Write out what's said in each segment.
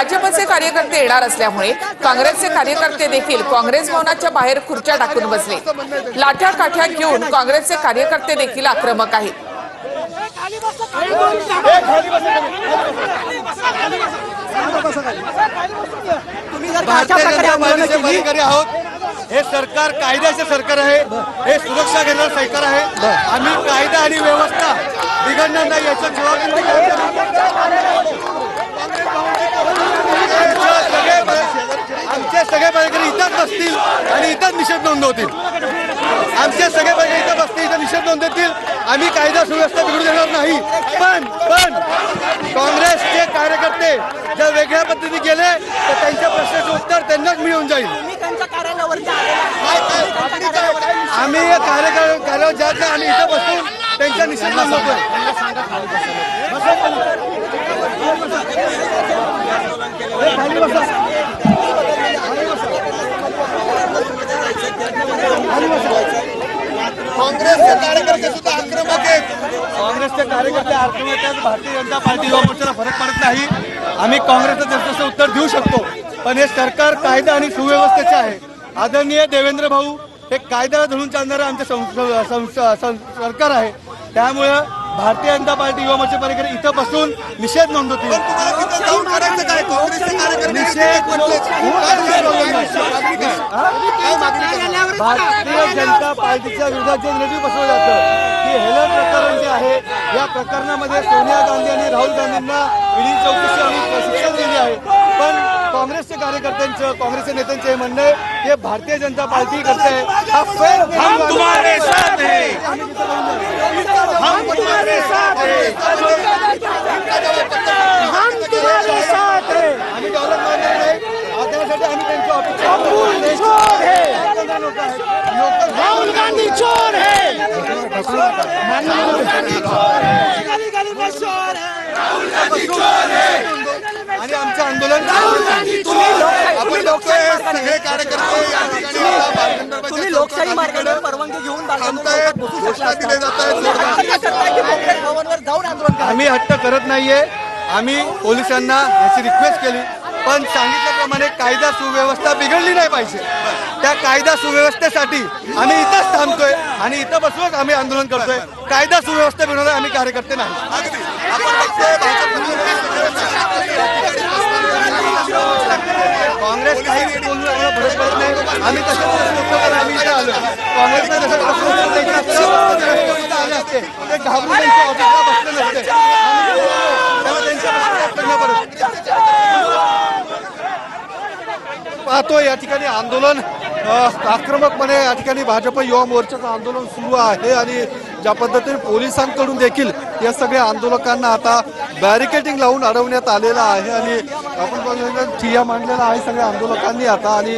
भाजपचे कार्यकर्ते येणार असल्यामुळे काँग्रेसचे कार्यकर्ते देखील काँग्रेस भवनाच्या बाहेर खुर्च्या टाकून बसले। लाठ्या काठ्या घेऊन काँग्रेसचे कार्यकर्ते देखील आक्रमक आहेत। हे सरकार कायद्याचे सरकार आहे, हे सुरक्षा घेणारं सरकार आहे। आम्ही कायदा आणि व्यवस्था बिघडणार नाही याची जबाबदारी आमचे सगळे पदाधिकारी इथंच बसतील आणि इथंच निषेध नोंदवतील। आमचे सगळे पदाधिकारी इथं बसतील, इथं निषेध नोंदवतील। आम्ही कायदा सुव्यवस्था बिघडू देणार नाही। पण काँग्रेसचे कार्यकर्ते जर वेगळ्या पद्धतीने गेले तर त्यांच्या प्रश्नाचं उत्तर त्यांनाच मिळून जाईल। आम्ही कार्यालयावर जात नाही, आम्ही इथं बसून त्यांचा निषेध नोंदवतोय। काँग्रेसचे कार्यकर्ते सुद्धा आक्रमक आहेत। काँग्रेसचे कार्यकर्ते आक्रमक आहेत। भारतीय जनता पार्टी युवा मोर्चाला फरक पडत नाही। आम्ही काँग्रेसचं तसं उत्तर देऊ शकतो, पण हे सरकार कायदा आणि सुव्यवस्थेचे आहे। आदरणीय देवेंद्र भाऊ हे कायद्याला धरून चालणारं आमचं सरकार आहे। त्यामुळे भारतीय जनता पार्टी युवा मोर्चा कार्यकर्ते इथं बसून निषेध नोंदवतील। भारतीय जनता पार्टीच्या विरोधात जे निर्णय बसवलं जातं की हेलन प्रकरण जे आहे, या प्रकरणामध्ये सोनिया गांधी आणि राहुल गांधींना ईडी चौकशी आणि प्रशिक्षण दिले आहे। पण काँग्रेसचे कार्यकर्त्यांचं, काँग्रेसच्या नेत्यांचे म्हणणं आहे की भारतीय जनता पार्टी करते हा फेर। हम तुम्हारे साथ हैं, हम तुम्हारे साथ हैं, हम तुम्हारे साथ हैं। आम्ही दौलत मानणार नाही, आदरासाठी आम्ही त्यांच्या अपेक्षा राहुल गांधी चोर है, आणि आमचं आंदोलन आपण बघतोय सगळे कार्यकर्ते तुम्ही लोकशाही मार्गाने परवानगी घेऊन घोषणा दिल्या जात आहेत। आम्ही हट्ट करत नाहीये, आम्ही पोलिसांना याची रिक्वेस्ट केली, पण सांगितल्याप्रमाणे कायदा सुव्यवस्था बिघडली नाही पाहिजे। त्या कायदा सुव्यवस्थेसाठी आम्ही इथंच थांबतोय आणि इथं बसूनच आम्ही आंदोलन करतोय। कायदा सुव्यवस्था बिघडवणारे आम्ही कार्यकर्ते नाही। काँग्रेस काही फरक पडत नाही, आम्ही तसं आम्ही इथे आलो। काँग्रेसने जसं आले असते ते घाबरून त्यांच्या ऑफिसला बसले नसते, पाहतो या ठिकाणी आंदोलन आक्रमकपणे या ठिकाणी भाजप युवा मोर्चाचं आंदोलन सुरू आहे आणि ज्या पद्धतीने पोलिसांकडून देखील या सगळ्या आंदोलकांना आता बॅरिकेडिंग लावून अडवण्यात आलेलं आहे आणि आपण बघितलं ठिय्या मांडलेला आहे सगळ्या आंदोलकांनी आता। आणि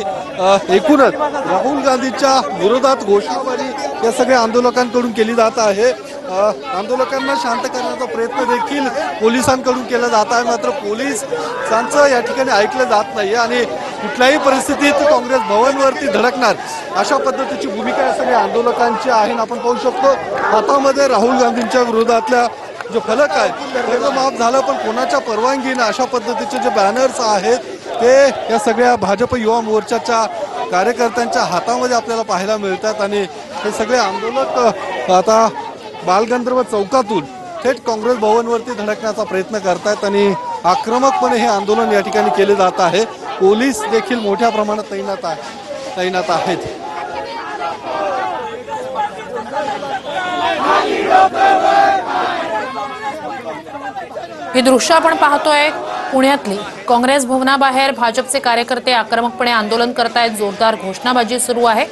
एकूणच राहुल गांधीच्या विरोधात घोषणाबाजी या सगळ्या आंदोलकांकडून केली जात आहे। आंदोलकांना शांत करण्याचा प्रयत्न देखील पोलिसांकडून केला जात आहे, मात्र पोलिसांचं या ठिकाणी ऐकलं जात नाही आणि कुठल्याही परिस्थितीत काँग्रेस भवनवरती धडकणार अशा पद्धतीची भूमिका या सगळ्या आंदोलकांची आहे। आपण पाहू शकतो हातामध्ये राहुल गांधींच्या विरोधातल्या जो फलक आहे त्याचं माफ झालं, पण कोणाच्या परवानगीनं अशा पद्धतीचे जे बॅनर्स आहेत ते या सगळ्या भाजप युवा मोर्चाच्या कार्यकर्त्यांच्या हातामध्ये आपल्याला पाहायला मिळतात आणि हे सगळे आंदोलक आता बालगंधर्व चौकातून थेट काँग्रेस भवनवरती धडकण्याचा प्रयत्न करतायत आणि आक्रमकपणे हे आंदोलन या ठिकाणी केले जात आहे। पोलीस देखील मोठ्या प्रमाणात तैनात आहेत। ही दृश्य आपण पाहतोय पुण्यातली। काँग्रेस भवनाबाहेर भाजपचे कार्यकर्ते आक्रमकपणे आंदोलन करतायत, जोरदार घोषणाबाजी सुरू आहे।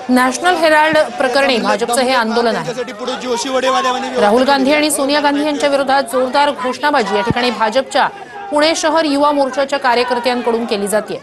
नॅशनल हेराल्ड प्रकरणी भाजपचं हे आंदोलन आहे। राहुल गांधी आणि सोनिया गांधी यांच्या विरोधात जोरदार घोषणाबाजी या ठिकाणी भाजपच्या पुणे शहर युवा मोर्चाच्या कार्यकर्त्यांकडून केली जाते।